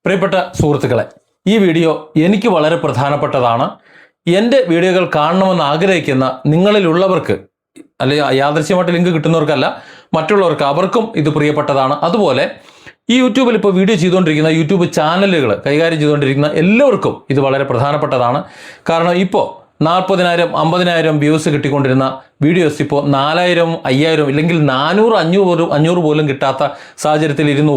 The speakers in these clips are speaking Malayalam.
പ്രിയപ്പെട്ട സുഹൃത്തുക്കളെ, ഈ വീഡിയോ എനിക്ക് വളരെ പ്രധാനപ്പെട്ടതാണ്. എൻ്റെ വീഡിയോകൾ കാണണമെന്ന് ആഗ്രഹിക്കുന്ന നിങ്ങളിലുള്ളവർക്ക്, അല്ലെങ്കിൽ യാദൃശ്യമായിട്ട് ലിങ്ക് കിട്ടുന്നവർക്കല്ല, മറ്റുള്ളവർക്ക്, അവർക്കും ഇത് പ്രിയപ്പെട്ടതാണ്. അതുപോലെ ഈ യൂട്യൂബിൽ ഇപ്പോൾ വീഡിയോ ചെയ്തുകൊണ്ടിരിക്കുന്ന യൂട്യൂബ് ചാനലുകൾ കൈകാര്യം ചെയ്തുകൊണ്ടിരിക്കുന്ന എല്ലാവർക്കും ഇത് വളരെ പ്രധാനപ്പെട്ടതാണ്. കാരണം ഇപ്പോൾ 40,000 50,000 വ്യൂസ് കിട്ടിക്കൊണ്ടിരുന്ന വീഡിയോസ് ഇപ്പോൾ 4,000 5,000 ഇല്ലെങ്കിൽ 400 500 പോലും കിട്ടാത്ത സാഹചര്യത്തിൽ ഇരുന്ന്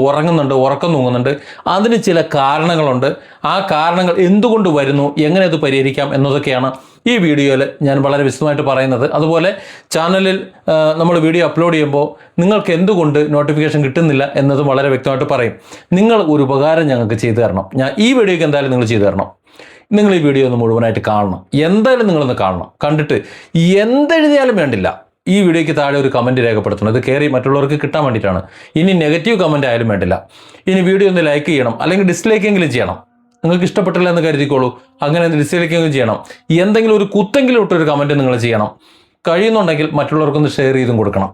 ഉറക്കം തൂങ്ങുന്നുണ്ട്. അതിന് ചില കാരണങ്ങളുണ്ട്. ആ കാരണങ്ങൾ എന്തുകൊണ്ട് വരുന്നു, എങ്ങനെ അത് പരിഹരിക്കാം എന്നതൊക്കെയാണ് ഈ വീഡിയോയിൽ ഞാൻ വളരെ വിശദമായിട്ട് പറയുന്നത്. അതുപോലെ ചാനലിൽ നമ്മൾ വീഡിയോ അപ്ലോഡ് ചെയ്യുമ്പോൾ നിങ്ങൾക്ക് എന്തുകൊണ്ട് നോട്ടിഫിക്കേഷൻ കിട്ടുന്നില്ല എന്നതും വളരെ വ്യക്തമായിട്ട് പറയും. നിങ്ങൾ ഒരു ഉപകാരം ഞങ്ങൾക്ക് ചെയ്തു തരണം. ഈ വീഡിയോയ്ക്ക് എന്തായാലും നിങ്ങൾ ചെയ്തു തരണം. നിങ്ങൾ ഈ വീഡിയോ ഒന്ന് മുഴുവനായിട്ട് കാണണം. എന്തായാലും നിങ്ങളൊന്ന് കാണണം. കണ്ടിട്ട് എന്തെഴുതിയാലും വേണ്ടില്ല, ഈ വീഡിയോയ്ക്ക് താഴെ ഒരു കമൻറ്റ് രേഖപ്പെടുത്തണം. ഇത് കയറി മറ്റുള്ളവർക്ക് കിട്ടാൻ വേണ്ടിയിട്ടാണ്. ഇനി നെഗറ്റീവ് കമൻറ്റ് ആയാലും വേണ്ടില്ല. ഇനി വീഡിയോ ഒന്ന് ലൈക്ക് ചെയ്യണം, അല്ലെങ്കിൽ ഡിസ്ലൈക്കെങ്കിലും ചെയ്യണം. നിങ്ങൾക്ക് ഇഷ്ടപ്പെട്ടില്ല എന്ന് കരുതിക്കോളൂ, അങ്ങനെ ഡിസ്ലൈക്കെങ്കിലും ചെയ്യണം. എന്തെങ്കിലും ഒരു കുത്തെങ്കിലും ഇട്ടൊരു കമൻറ്റ് നിങ്ങൾ ചെയ്യണം. കഴിയുന്നുണ്ടെങ്കിൽ മറ്റുള്ളവർക്കൊന്ന് ഷെയർ ചെയ്തും കൊടുക്കണം.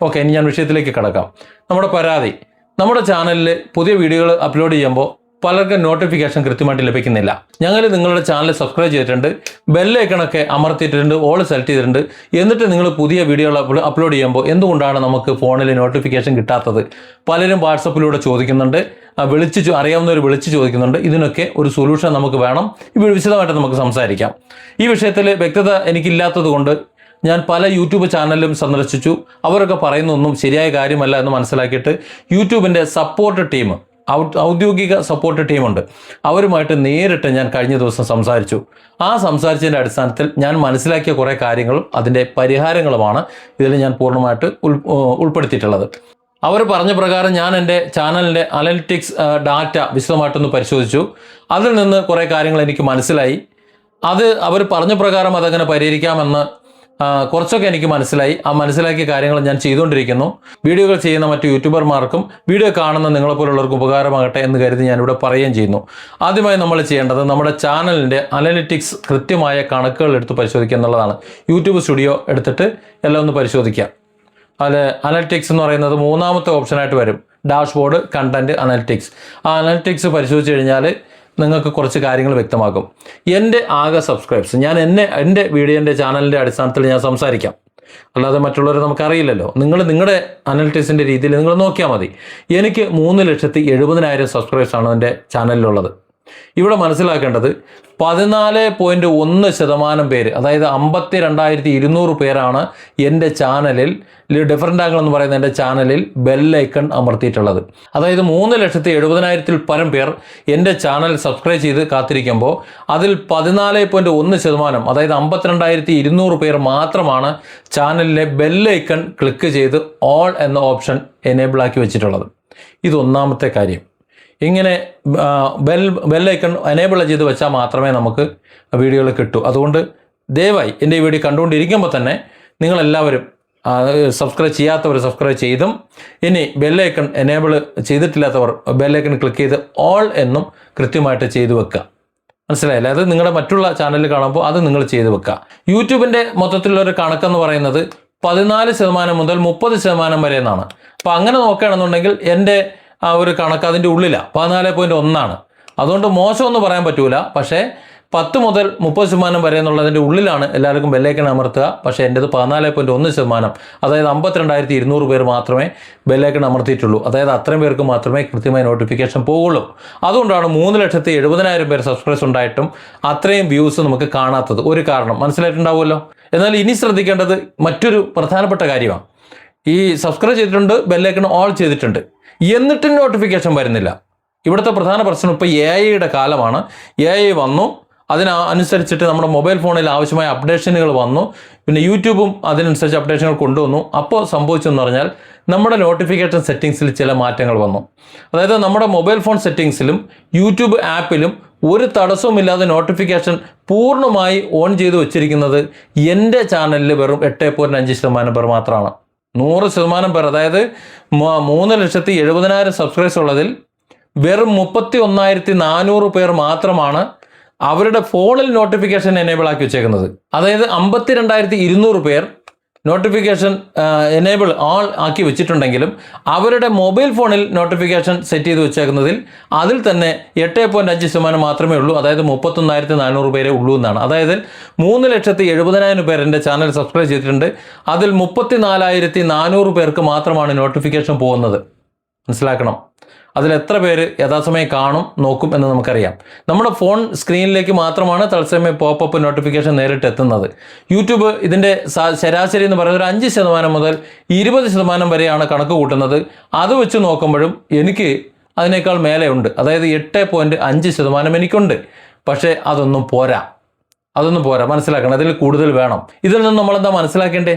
ഓക്കെ, ഇനി ഞാൻ വിഷയത്തിലേക്ക് കടക്കാം. നമ്മുടെ പരാതി, നമ്മുടെ ചാനലിൽ പുതിയ വീഡിയോകൾ അപ്ലോഡ് ചെയ്യുമ്പോൾ പലർക്കും നോട്ടിഫിക്കേഷൻ കൃത്യമായിട്ട് ലഭിക്കുന്നില്ല. ഞങ്ങൾ നിങ്ങളുടെ ചാനൽ സബ്സ്ക്രൈബ് ചെയ്തിട്ടുണ്ട്, ബെല്ലൈക്കണൊക്കെ അമർത്തിയിട്ടുണ്ട്, ഓൾ സെലക്ട് ചെയ്തിട്ടുണ്ട്. എന്നിട്ട് നിങ്ങൾ പുതിയ വീഡിയോകൾ അപ്ലോഡ് ചെയ്യുമ്പോൾ എന്തുകൊണ്ടാണ് നമുക്ക് ഫോണിൽ നോട്ടിഫിക്കേഷൻ കിട്ടാത്തത്? പലരും വാട്സപ്പിലൂടെ ചോദിക്കുന്നുണ്ട്, അറിയാവുന്നവർ വിളിച്ച് ചോദിക്കുന്നുണ്ട്. ഇതിനൊക്കെ ഒരു സൊല്യൂഷൻ നമുക്ക് വേണം. ഇപ്പോൾ വിശദമായിട്ട് നമുക്ക് സംസാരിക്കാം. ഈ വിഷയത്തിൽ വ്യക്തത എനിക്കില്ലാത്തത് കൊണ്ട് ഞാൻ പല യൂട്യൂബ് ചാനലും സന്ദർശിച്ചു. അവരൊക്കെ പറയുന്നൊന്നും ശരിയായ കാര്യമല്ല എന്ന് മനസ്സിലാക്കിയിട്ട് യൂട്യൂബിൻ്റെ സപ്പോർട്ട് ടീം, ഔദ്യോഗിക സപ്പോർട്ട് ടീമുണ്ട്, അവരുമായിട്ട് നേരിട്ട് ഞാൻ കഴിഞ്ഞ ദിവസം സംസാരിച്ചു. ആ സംസാരിച്ചതിൻ്റെ അടിസ്ഥാനത്തിൽ ഞാൻ മനസ്സിലാക്കിയ കുറേ കാര്യങ്ങളും അതിൻ്റെ പരിഹാരങ്ങളുമാണ് ഇതിൽ ഞാൻ പൂർണ്ണമായിട്ട് ഉൾപ്പെടുത്തിയിട്ടുള്ളത്. അവർ പറഞ്ഞ പ്രകാരം ഞാൻ എൻ്റെ ചാനലിൻ്റെ അനലിറ്റിക്സ് ഡാറ്റ വിശദമായിട്ടൊന്ന് പരിശോധിച്ചു. അതിൽ നിന്ന് കുറേ കാര്യങ്ങൾ എനിക്ക് മനസ്സിലായി. അവർ പറഞ്ഞ പ്രകാരം അതങ്ങനെ പരിഹരിക്കാമെന്ന് കുറച്ചൊക്കെ എനിക്ക് മനസ്സിലായി. ആ മനസ്സിലാക്കിയ കാര്യങ്ങൾ ഞാൻ ചെയ്തുകൊണ്ടിരിക്കുന്നു. വീഡിയോകൾ ചെയ്യുന്ന മറ്റു യൂട്യൂബർമാർക്കും വീഡിയോ കാണുന്ന നിങ്ങളെപ്പോലുള്ളവർക്ക് ഉപകാരമാകട്ടെ എന്ന് കരുതി ഞാനിവിടെ പറയുകയും ചെയ്യുന്നു. ആദ്യമായി നമ്മൾ ചെയ്യേണ്ടത് നമ്മുടെ ചാനലിൻ്റെ അനലിറ്റിക്സ് കൃത്യമായ കണക്കുകൾ എടുത്ത് പരിശോധിക്കുക എന്നുള്ളതാണ്. യൂട്യൂബ് സ്റ്റുഡിയോ എടുത്തിട്ട് എല്ലാം ഒന്ന് പരിശോധിക്കുക. അതിൽ അനലിറ്റിക്സ് എന്ന് പറയുന്നത് മൂന്നാമത്തെ ഓപ്ഷനായിട്ട് വരും. Dashboard, content, analytics. ആ അനലിറ്റിക്സ് പരിശോധിച്ച് കഴിഞ്ഞാൽ നിങ്ങൾക്ക് കുറച്ച് കാര്യങ്ങൾ വ്യക്തമാകും. എൻ്റെ ആകെ സബ്സ്ക്രൈബ്സ്, ഞാൻ എൻ്റെ വീഡിയോൻ്റെ ചാനലിൻ്റെ അടിസ്ഥാനത്തിൽ ഞാൻ സംസാരിക്കാം, അല്ലാതെ മറ്റുള്ളവരെ നമുക്കറിയില്ലല്ലോ. നിങ്ങളുടെ അനലിറ്റിക്സിൻ്റെ രീതിയിൽ നിങ്ങൾ നോക്കിയാൽ മതി. എനിക്ക് 3,70,000 സബ്സ്ക്രൈബ്സാണ് എൻ്റെ ചാനലിലുള്ളത്. ഇവിടെ മനസ്സിലാക്കേണ്ടത് 14.1% പേര്, അതായത് 52,200 പേരാണ് എൻ്റെ ചാനലിൽ, ഡിഫറൻ്റ് ആംഗിൾ എന്ന് പറയുന്ന എൻ്റെ ചാനലിൽ ബെല്ലൈക്കൺ അമർത്തിയിട്ടുള്ളത്. അതായത് 3,70,000 പരം പേർ എൻ്റെ ചാനൽ സബ്സ്ക്രൈബ് ചെയ്ത് കാത്തിരിക്കുമ്പോൾ അതിൽ 14.1%, അതായത് 52,200 പേർ മാത്രമാണ് ചാനലിലെ ബെല്ലൈക്കൺ ക്ലിക്ക് ചെയ്ത് ഓൾ എന്ന ഓപ്ഷൻ എനേബിൾ ആക്കി വെച്ചിട്ടുള്ളത്. ഇത് ഒന്നാമത്തെ കാര്യം. ഇങ്ങനെ ബെല്ലൈക്കൺ എനേബിൾ ചെയ്ത് വെച്ചാൽ മാത്രമേ നമുക്ക് വീഡിയോകൾ കിട്ടൂ. അതുകൊണ്ട് ദയവായി എൻ്റെ ഈ വീഡിയോ കണ്ടുകൊണ്ടിരിക്കുമ്പോൾ തന്നെ നിങ്ങളെല്ലാവരും സബ്സ്ക്രൈബ് ചെയ്യാത്തവർ സബ്സ്ക്രൈബ് ചെയ്തും, ഇനി ബെല്ലൈക്കൺ എനേബിൾ ചെയ്തിട്ടില്ലാത്തവർ ബെല്ലൈക്കൺ ക്ലിക്ക് ചെയ്ത് ഓൾ എന്നും കൃത്യമായിട്ട് ചെയ്തു വെക്കുക. മനസ്സിലായില്ലേ? അത് നിങ്ങളുടെ മറ്റുള്ള ചാനലിൽ കാണുമ്പോൾ അത് നിങ്ങൾ ചെയ്തു വെക്കുക. യൂട്യൂബിൻ്റെ മൊത്തത്തിലുള്ളൊരു കണക്കെന്ന് പറയുന്നത് 14% മുതൽ 30% വരെ എന്നാണ്. അപ്പോൾ അങ്ങനെ നോക്കുകയാണെന്നുണ്ടെങ്കിൽ എൻ്റെ ആ ഒരു കണക്ക് അതിൻ്റെ ഉള്ളിലാണ്, 14.1 അതുകൊണ്ട് മോശമൊന്നും പറയാൻ പറ്റൂല. പക്ഷേ 10 മുതൽ 30% വരെ എന്നുള്ളതിൻ്റെ ഉള്ളിലാണ് എല്ലാവർക്കും ബെല്ലൈക്കൺ അമർത്തുക. പക്ഷേ എൻ്റെത് 14.1%, അതായത് 52,200 പേർ മാത്രമേ ബെല്ലൈക്കൺ അമർത്തിയിട്ടുള്ളൂ. അതായത് അത്രയും പേർക്ക് മാത്രമേ കൃത്യമായ നോട്ടിഫിക്കേഷൻ പോകുള്ളൂ. അതുകൊണ്ടാണ് 3,70,000 പേർ സബ്സ്ക്രൈബേഴ്സ് ഉണ്ടായിട്ടും അത്രയും വ്യൂസ് നമുക്ക് കാണാത്തത്. ഒരു കാരണം മനസ്സിലായിട്ടുണ്ടാവുമല്ലോ. എന്നാൽ ഇനി ശ്രദ്ധിക്കേണ്ടത് മറ്റൊരു പ്രധാനപ്പെട്ട കാര്യമാണ്. ഈ സബ്സ്ക്രൈബ് ചെയ്തിട്ടുണ്ട്, ബെല്ലൈക്കൺ ഓൾ ചെയ്തിട്ടുണ്ട്, എന്നിട്ടും നോട്ടിഫിക്കേഷൻ വരുന്നില്ല. ഇവിടുത്തെ പ്രധാന പ്രശ്നം ഇപ്പോൾ AI കാലമാണ്. AI വന്നു, അതിനനുസരിച്ചിട്ട് നമ്മുടെ മൊബൈൽ ഫോണിൽ ആവശ്യമായ അപ്ഡേഷനുകൾ വന്നു. പിന്നെ യൂട്യൂബും അതിനനുസരിച്ച് അപ്ഡേഷനുകൾ കൊണ്ടുവന്നു. അപ്പോൾ സംഭവിച്ചെന്ന് പറഞ്ഞാൽ നമ്മുടെ നോട്ടിഫിക്കേഷൻ സെറ്റിങ്സിൽ ചില മാറ്റങ്ങൾ വന്നു. അതായത് നമ്മുടെ മൊബൈൽ ഫോൺ സെറ്റിങ്സിലും യൂട്യൂബ് ആപ്പിലും ഒരു തടസ്സവുമില്ലാതെ നോട്ടിഫിക്കേഷൻ പൂർണ്ണമായി ഓൺ ചെയ്ത് വെച്ചിരിക്കുന്നത് എൻ്റെ ചാനലിൽ വെറും 8.5% പേർ മാത്രമാണ്. 100% പേർ, അതായത് 3,70,000 സബ്സ്ക്രൈബേഴ്സ് ഉള്ളതിൽ വെറും 31,400 പേർ മാത്രമാണ് അവരുടെ ഫോണിൽ നോട്ടിഫിക്കേഷൻ എനേബിൾ ആക്കി വെച്ചേക്കുന്നത്. അതായത് 52,200 പേർ നോട്ടിഫിക്കേഷൻ എനേബിൾ ഓൾ ആക്കി വെച്ചിട്ടുണ്ടെങ്കിലും അവരുടെ മൊബൈൽ ഫോണിൽ നോട്ടിഫിക്കേഷൻ സെറ്റ് ചെയ്ത് വെച്ചേക്കുന്നതിൽ അതിൽ തന്നെ 8.5% മാത്രമേ ഉള്ളൂ. അതായത് 31,400 പേരെ ഉള്ളൂ എന്നാണ്. അതായത് 3,70,000 പേർ എൻ്റെ ചാനൽ സബ്സ്ക്രൈബ് ചെയ്തിട്ടുണ്ട്. അതിൽ 34,400 പേർക്ക് മാത്രമാണ് നോട്ടിഫിക്കേഷൻ പോകുന്നത്. മനസ്സിലാക്കണം. അതിൽ എത്ര പേര് യഥാസമയം കാണും നോക്കും എന്ന് നമുക്കറിയാം. നമ്മുടെ ഫോൺ സ്ക്രീനിലേക്ക് മാത്രമാണ് തത്സമയം പോപ്പപ്പ് നോട്ടിഫിക്കേഷൻ നേരിട്ട് എത്തുന്നത്. യൂട്യൂബ് ഇതിൻ്റെ ശരാശരി എന്ന് പറയുന്നത് ഒരു 5% മുതൽ 20% വരെയാണ് കണക്ക് കൂട്ടുന്നത്. അത് വെച്ച് നോക്കുമ്പോഴും എനിക്ക് അതിനേക്കാൾ മേലെ ഉണ്ട്. അതായത് 8.5% എനിക്കുണ്ട്. പക്ഷേ അതൊന്നും പോരാ. മനസ്സിലാക്കണം. അതിൽ കൂടുതൽ വേണം. ഇതിൽ നിന്ന് നമ്മളെന്താ മനസ്സിലാക്കേണ്ടേ?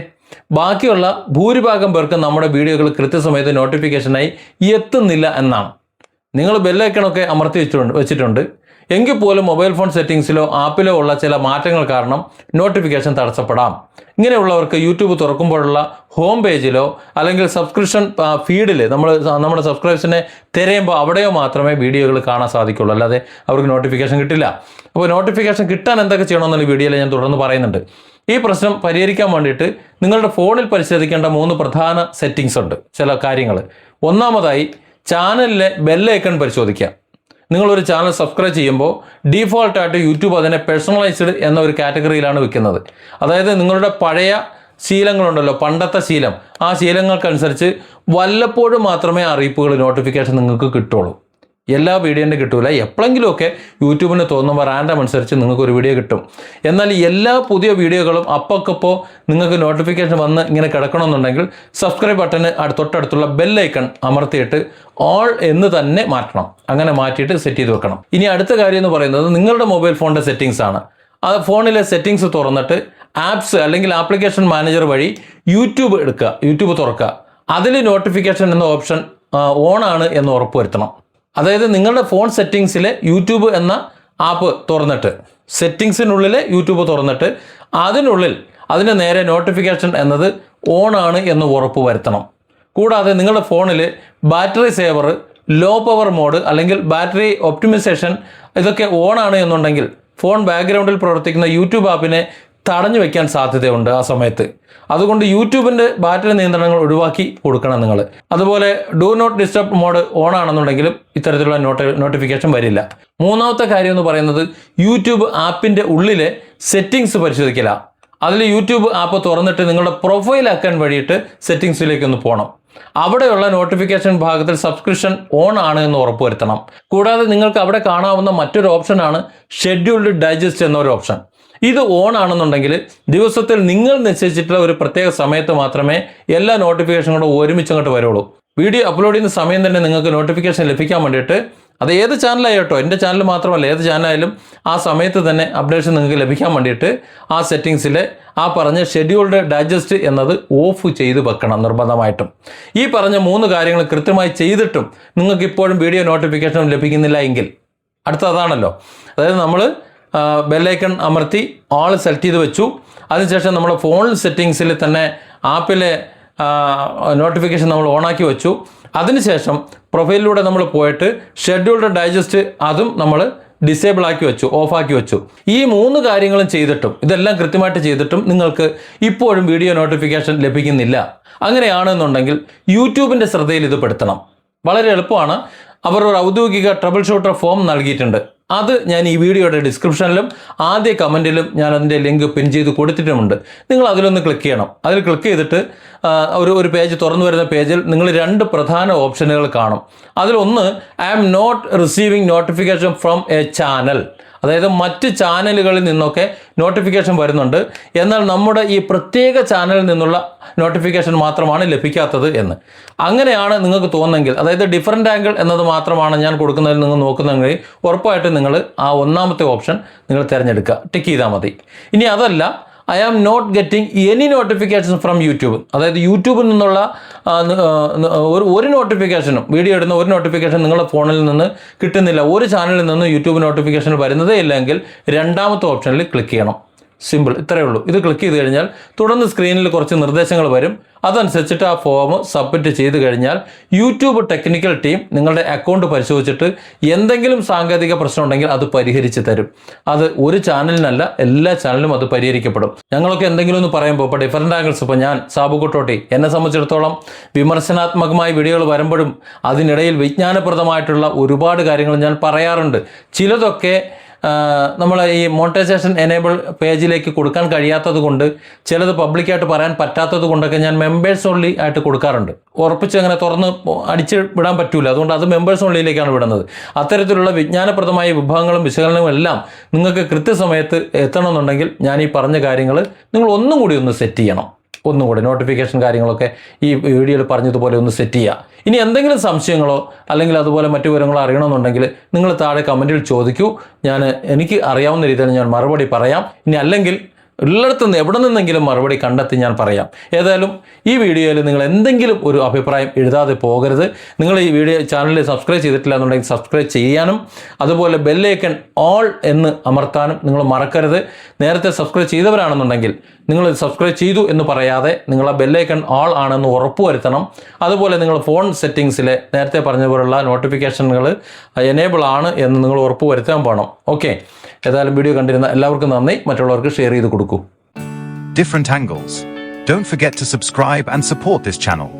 ബാക്കിയുള്ള ഭൂരിഭാഗം പേർക്ക് നമ്മുടെ വീഡിയോകൾ കൃത്യസമയത്ത് നോട്ടിഫിക്കേഷനായി എത്തുന്നില്ല എന്നാണ്. നിങ്ങൾ ബെല്ലൈക്കണൊക്കെ അമർത്തി വെച്ചിട്ടുണ്ട് എങ്കിൽ പോലും മൊബൈൽ ഫോൺ സെറ്റിങ്സിലോ ആപ്പിലോ ഉള്ള ചില മാറ്റങ്ങൾ കാരണം നോട്ടിഫിക്കേഷൻ തടസ്സപ്പെടാം. ഇങ്ങനെയുള്ളവർക്ക് യൂട്യൂബ് തുറക്കുമ്പോഴുള്ള ഹോം പേജിലോ അല്ലെങ്കിൽ സബ്സ്ക്രിപ്ഷൻ ഫീഡിൽ നമ്മുടെ സബ്സ്ക്രൈബേഴ്സിനെ തിരയുമ്പോൾ അവിടെയോ മാത്രമേ വീഡിയോകൾ കാണാൻ സാധിക്കുള്ളൂ. അല്ലാതെ അവർക്ക് നോട്ടിഫിക്കേഷൻ കിട്ടില്ല. അപ്പോൾ നോട്ടിഫിക്കേഷൻ കിട്ടാൻ എന്തൊക്കെ ചെയ്യണമെന്നുള്ള വീഡിയോയിൽ ഞാൻ തുടർന്ന് പറയുന്നുണ്ട്. ഈ പ്രശ്നം പരിഹരിക്കാൻ വേണ്ടിയിട്ട് നിങ്ങളുടെ ഫോണിൽ പരിശോധിക്കേണ്ട 3 പ്രധാന സെറ്റിങ്സ് ഉണ്ട്. ചില കാര്യങ്ങൾ. ഒന്നാമതായി ചാനലിലെ ബെല്ലൈക്കൺ പരിശോധിക്കുക. നിങ്ങളൊരു ചാനൽ സബ്സ്ക്രൈബ് ചെയ്യുമ്പോൾ ഡീഫോൾട്ടായിട്ട് യൂട്യൂബ് അതിനെ പേഴ്സണലൈസ്ഡ് എന്ന ഒരു കാറ്റഗറിയിലാണ് വെക്കുന്നത്. അതായത് നിങ്ങളുടെ പഴയ ശീലങ്ങളുണ്ടല്ലോ, പണ്ടത്തെ ശീലം, ആ ശീലങ്ങൾക്കനുസരിച്ച് വല്ലപ്പോഴും മാത്രമേ അറിയിപ്പുകൾ നോട്ടിഫിക്കേഷൻ നിങ്ങൾക്ക് കിട്ടുള്ളൂ. എല്ലാ വീഡിയോൻ്റെ കിട്ടൂല. എപ്പോഴെങ്കിലുമൊക്കെ യൂട്യൂബിന് തോന്നുമ്പോൾ റാൻഡം അനുസരിച്ച് നിങ്ങൾക്കൊരു വീഡിയോ കിട്ടും. എന്നാൽ എല്ലാ പുതിയ വീഡിയോകളും അപ്പോഴപ്പോൾ നിങ്ങൾക്ക് നോട്ടിഫിക്കേഷൻ വന്ന് ഇങ്ങനെ കിടക്കണമെന്നുണ്ടെങ്കിൽ സബ്സ്ക്രൈബ് ബട്ടന് തൊട്ടടുത്തുള്ള ബെല്ലൈക്കൺ അമർത്തിയിട്ട് ഓൾ എന്ന് തന്നെ മാറ്റണം. അങ്ങനെ മാറ്റിയിട്ട് സെറ്റ് ചെയ്ത് വെക്കണം. ഇനി അടുത്ത കാര്യം എന്ന് പറയുന്നത് നിങ്ങളുടെ മൊബൈൽ ഫോണിൻ്റെ സെറ്റിങ്സ് ആണ്. ആ ഫോണിലെ സെറ്റിങ്സ് തുറന്നിട്ട് ആപ്സ് അല്ലെങ്കിൽ ആപ്ലിക്കേഷൻ മാനേജർ വഴി യൂട്യൂബ് തുറക്കുക. അതിൽ നോട്ടിഫിക്കേഷൻ എന്ന ഓപ്ഷൻ ഓൺ ആണ് എന്ന് ഉറപ്പുവരുത്തണം. അതായത് നിങ്ങളുടെ ഫോൺ സെറ്റിങ്സിലെ യൂട്യൂബ് എന്ന ആപ്പ് തുറന്നിട്ട് സെറ്റിങ്സിനുള്ളിലെ യൂട്യൂബ് തുറന്നിട്ട് അതിന് നേരെ നോട്ടിഫിക്കേഷൻ എന്നത് ഓൺ ആണ് എന്ന് ഉറപ്പ് വരുത്തണം. കൂടാതെ നിങ്ങളുടെ ഫോണിൽ battery saver, low power mode അല്ലെങ്കിൽ ബാറ്ററി ഒപ്റ്റിമൈസേഷൻ ഇതൊക്കെ ഓൺ ആണ് എന്നുണ്ടെങ്കിൽ ഫോൺ ബാക്ക്ഗ്രൗണ്ടിൽ പ്രവർത്തിക്കുന്ന യൂട്യൂബ് ആപ്പിനെ തടഞ്ഞു വയ്ക്കാൻ സാധ്യതയുണ്ട് ആ സമയത്ത്. അതുകൊണ്ട് യൂട്യൂബിൻ്റെ ബാറ്ററി നിയന്ത്രണങ്ങൾ ഒഴിവാക്കി കൊടുക്കണം നിങ്ങൾ. അതുപോലെ do not disturb mode on ആണെന്നുണ്ടെങ്കിലും ഇത്തരത്തിലുള്ള നോട്ടിഫിക്കേഷൻ വരില്ല. മൂന്നാമത്തെ കാര്യം എന്ന് പറയുന്നത് യൂട്യൂബ് ആപ്പിൻ്റെ ഉള്ളിലെ സെറ്റിങ്സ് പരിശോധിക്കില്ല. അതിൽ യൂട്യൂബ് ആപ്പ് തുറന്നിട്ട് നിങ്ങളുടെ പ്രൊഫൈൽ ആക്കാൻ വഴിയിട്ട് സെറ്റിങ്സിലേക്കൊന്ന് പോകണം. അവിടെയുള്ള നോട്ടിഫിക്കേഷൻ ഭാഗത്തിൽ സബ്സ്ക്രിപ്ഷൻ ഓൺ ആണ് എന്ന് ഉറപ്പുവരുത്തണം. കൂടാതെ നിങ്ങൾക്ക് അവിടെ കാണാവുന്ന മറ്റൊരു ഓപ്ഷനാണ് ഷെഡ്യൂൾഡ് ഡൈജസ്റ്റ് എന്നൊരു ഓപ്ഷൻ. ഇത് ഓൺ ആണെന്നുണ്ടെങ്കിൽ ദിവസത്തിൽ നിങ്ങൾ നിശ്ചയിച്ചിട്ടുള്ള ഒരു പ്രത്യേക സമയത്ത് മാത്രമേ എല്ലാ നോട്ടിഫിക്കേഷനുകളും ഒരുമിച്ച് അങ്ങോട്ട് വരുള്ളൂ. വീഡിയോ അപ്ലോഡ് ചെയ്യുന്ന സമയം തന്നെ നിങ്ങൾക്ക് നോട്ടിഫിക്കേഷൻ ലഭിക്കാൻ വേണ്ടിയിട്ട് അത് ഏത് ചാനലായിട്ടോ, എൻ്റെ ചാനൽ മാത്രമല്ല ഏത് ചാനലായാലും ആ സമയത്ത് തന്നെ അപ്ഡേഷൻ നിങ്ങൾക്ക് ലഭിക്കാൻ വേണ്ടിയിട്ട് ആ സെറ്റിങ്സിൽ ആ പറഞ്ഞ ഷെഡ്യൂൾഡ് ഡൈജസ്റ്റ് എന്നത് ഓഫ് ചെയ്ത് വെക്കണം നിർബന്ധമായിട്ടും. ഈ പറഞ്ഞ 3 കാര്യങ്ങൾ കൃത്യമായി ചെയ്തിട്ടും നിങ്ങൾക്ക് ഇപ്പോഴും വീഡിയോ നോട്ടിഫിക്കേഷൻ ലഭിക്കുന്നില്ല എങ്കിൽ അടുത്തതാണല്ലോ. അതായത് നമ്മൾ ബെല്ലൈക്കൺ അമർത്തി ഓൾ സെലക്ട് ചെയ്ത് വെച്ചു. അതിനുശേഷം നമ്മുടെ ഫോൺ സെറ്റിങ്സിൽ തന്നെ ആപ്പിലെ നോട്ടിഫിക്കേഷൻ നമ്മൾ ഓണാക്കി വെച്ചു. അതിനുശേഷം പ്രൊഫൈലിലൂടെ നമ്മൾ പോയിട്ട് ഷെഡ്യൂൾഡ് ഡൈജസ്റ്റ് അതും നമ്മൾ ഡിസേബിൾ ആക്കി വെച്ചു, ഓഫാക്കി വെച്ചു. ഈ 3 കാര്യങ്ങളും ചെയ്തിട്ടും ഇതെല്ലാം കൃത്യമായിട്ട് ചെയ്തിട്ടും നിങ്ങൾക്ക് ഇപ്പോഴും വീഡിയോ നോട്ടിഫിക്കേഷൻ ലഭിക്കുന്നില്ല. അങ്ങനെയാണെന്നുണ്ടെങ്കിൽ യൂട്യൂബിൻ്റെ ശ്രദ്ധയിൽ ഇത് പെടുത്തണം. വളരെ എളുപ്പമാണ്. അവർ ഒരു ഔദ്യോഗിക ട്രബിൾ ഷൂട്ടർ ഫോം നൽകിയിട്ടുണ്ട്. അത് ഞാൻ ഈ വീഡിയോയുടെ ഡിസ്ക്രിപ്ഷനിലും ആദ്യ കമൻറ്റിലും ഞാൻ അതിൻ്റെ ലിങ്ക് പിൻ ചെയ്ത് കൊടുത്തിട്ടുമുണ്ട്. നിങ്ങൾ അതിലൊന്ന് ക്ലിക്ക് ചെയ്യണം. അതിൽ ക്ലിക്ക് ചെയ്തിട്ട് ഒരു പേജ് തുറന്നു വരുന്ന പേജിൽ നിങ്ങൾ 2 പ്രധാന ഓപ്ഷനുകൾ കാണും. അതിലൊന്ന് I am not receiving notification from a channel, അതായത് മറ്റ് ചാനലുകളിൽ നിന്നൊക്കെ നോട്ടിഫിക്കേഷൻ വരുന്നുണ്ട്, എന്നാൽ നമ്മുടെ ഈ പ്രത്യേക ചാനലിൽ നിന്നുള്ള നോട്ടിഫിക്കേഷൻ മാത്രമാണ് ലഭിക്കാത്തത് എന്ന്. അങ്ങനെയാണ് നിങ്ങൾക്ക് തോന്നുന്നെങ്കിൽ, അതായത് ഡിഫറൻറ്റ് ആംഗിൾ എന്നത് മാത്രമാണ് ഞാൻ കൊടുക്കുന്നതിൽ നിങ്ങൾ നോക്കുന്നെങ്കിൽ ഉറപ്പായിട്ടും നിങ്ങൾ ആ 1ാമത്തെ ഓപ്ഷൻ നിങ്ങൾ തിരഞ്ഞെടുക്കുക, ടിക്ക് ചെയ്താൽ മതി. ഇനി അതല്ല, I am not getting any notification from YouTube, അതായത് യൂട്യൂബിൽ നിന്നുള്ള ഒരു നോട്ടിഫിക്കേഷനും, വീഡിയോ ഇടുന്ന ഒരു നോട്ടിഫിക്കേഷൻ നിങ്ങളുടെ ഫോണിൽ നിന്ന് കിട്ടുന്നില്ല, ഒരു ചാനലിൽ നിന്ന് യൂട്യൂബ് നോട്ടിഫിക്കേഷൻ വരുന്നതേ ഇല്ലെങ്കിൽ 2ാമത്തെ ഓപ്ഷനിൽ ക്ലിക്ക് ചെയ്യണം. സിമ്പിൾ, ഇത്രയേ ഉള്ളൂ. ഇത് ക്ലിക്ക് ചെയ്ത് കഴിഞ്ഞാൽ തുടർന്ന് സ്ക്രീനിൽ കുറച്ച് നിർദ്ദേശങ്ങൾ വരും. അതനുസരിച്ചിട്ട് ആ ഫോം സബ്മിറ്റ് ചെയ്ത് കഴിഞ്ഞാൽ യൂട്യൂബ് ടെക്നിക്കൽ ടീം നിങ്ങളുടെ അക്കൗണ്ട് പരിശോധിച്ചിട്ട് എന്തെങ്കിലും സാങ്കേതിക പ്രശ്നം ഉണ്ടെങ്കിൽ അത് പരിഹരിച്ച് തരും. അത് ഒരു ചാനലിനല്ല, എല്ലാ ചാനലിലും അത് പരിഹരിക്കപ്പെടും. ഞങ്ങളൊക്കെ എന്തെങ്കിലും ഒന്ന് പറയുമ്പോൾ ഇപ്പോൾ ഡിഫറൻറ്റ് ആംഗിൾസ്, ഇപ്പോൾ ഞാൻ സാബു കുട്ടോട്ടി, എന്നെ സംബന്ധിച്ചിടത്തോളം വിമർശനാത്മകമായ വീഡിയോകൾ വരുമ്പോഴും അതിനിടയിൽ വിജ്ഞാനപ്രദമായിട്ടുള്ള ഒരുപാട് കാര്യങ്ങൾ ഞാൻ പറയാറുണ്ട്. ചിലതൊക്കെ നമ്മൾ ഈ മോണിറ്റൈസേഷൻ എനേബിൾ പേജിലേക്ക് കൊടുക്കാൻ കഴിയാത്തത് കൊണ്ട്, ചിലത് പബ്ലിക്കായിട്ട് പറയാൻ പറ്റാത്തത് കൊണ്ടൊക്കെ ഞാൻ മെമ്പേഴ്സ് ഓൺലി ആയിട്ട് കൊടുക്കാറുണ്ട്. ഉറപ്പിച്ച് അങ്ങനെ തുറന്ന് അടിച്ച് വിടാൻ പറ്റൂല. അതുകൊണ്ട് അത് മെമ്പേഴ്സ് ഓൺലിയിലേക്കാണ് വിടുന്നത്. അത്തരത്തിലുള്ള വിജ്ഞാനപ്രദമായ വിഭാഗങ്ങളും വിശകലനവും എല്ലാം നിങ്ങൾക്ക് കൃത്യസമയത്ത് എത്തണമെന്നുണ്ടെങ്കിൽ ഞാൻ ഈ പറഞ്ഞ കാര്യങ്ങൾ നിങ്ങൾ ഒന്നും കൂടി ഒന്ന് സെറ്റ് ചെയ്യണം. ഒന്നുകൂടി നോട്ടിഫിക്കേഷൻ കാര്യങ്ങളൊക്കെ ഈ വീഡിയോയിൽ പറഞ്ഞതുപോലെ ഒന്ന് സെറ്റ് ചെയ്യുക. ഇനി എന്തെങ്കിലും സംശയങ്ങളോ അല്ലെങ്കിൽ അതുപോലെ മറ്റു വിവരങ്ങളോ അറിയണമെന്നുണ്ടെങ്കിൽ നിങ്ങൾ താഴെ കമൻറ്റിൽ ചോദിക്കൂ. എനിക്ക് അറിയാവുന്ന രീതിയിൽ ഞാൻ മറുപടി പറയാം. ഇനി അല്ലെങ്കിൽ ഉള്ളിടത്തുനിന്ന് എവിടെ നിന്നെങ്കിലും മറുപടി കണ്ടെത്തി ഞാൻ പറയാം. ഏതായാലും ഈ വീഡിയോയിൽ നിങ്ങൾ എന്തെങ്കിലും ഒരു അഭിപ്രായം എഴുതാതെ പോകരുത്. നിങ്ങൾ ഈ ചാനലിൽ സബ്സ്ക്രൈബ് ചെയ്തിട്ടില്ല എന്നുണ്ടെങ്കിൽ സബ്സ്ക്രൈബ് ചെയ്യാനും അതുപോലെ ബെല്ലൈക്കൺ ഓൾ എന്ന് അമർത്താനും നിങ്ങൾ മറക്കരുത്. നേരത്തെ സബ്സ്ക്രൈബ് ചെയ്തവരാണെന്നുണ്ടെങ്കിൽ നിങ്ങൾ സബ്സ്ക്രൈബ് ചെയ്തു എന്ന് പറയാതെ നിങ്ങൾ ആ ബെല്ലൈക്കൺ ഓൾ ആണെന്ന് ഉറപ്പുവരുത്തണം. അതുപോലെ നിങ്ങൾ ഫോൺ സെറ്റിങ്സിലെ നേരത്തെ പറഞ്ഞതുപോലുള്ള നോട്ടിഫിക്കേഷനുകൾ എനേബിൾ ആണ് എന്ന് നിങ്ങൾ ഉറപ്പുവരുത്താൻ പോകണം. ഓക്കെ, ഏതായാലും വീഡിയോ കണ്ടിരുന്ന എല്ലാവർക്കും നന്ദി. മറ്റുള്ളവർക്ക് ഷെയർ ചെയ്ത് കൊടുക്കൂ. Different angles. Don't forget to subscribe and support this channel.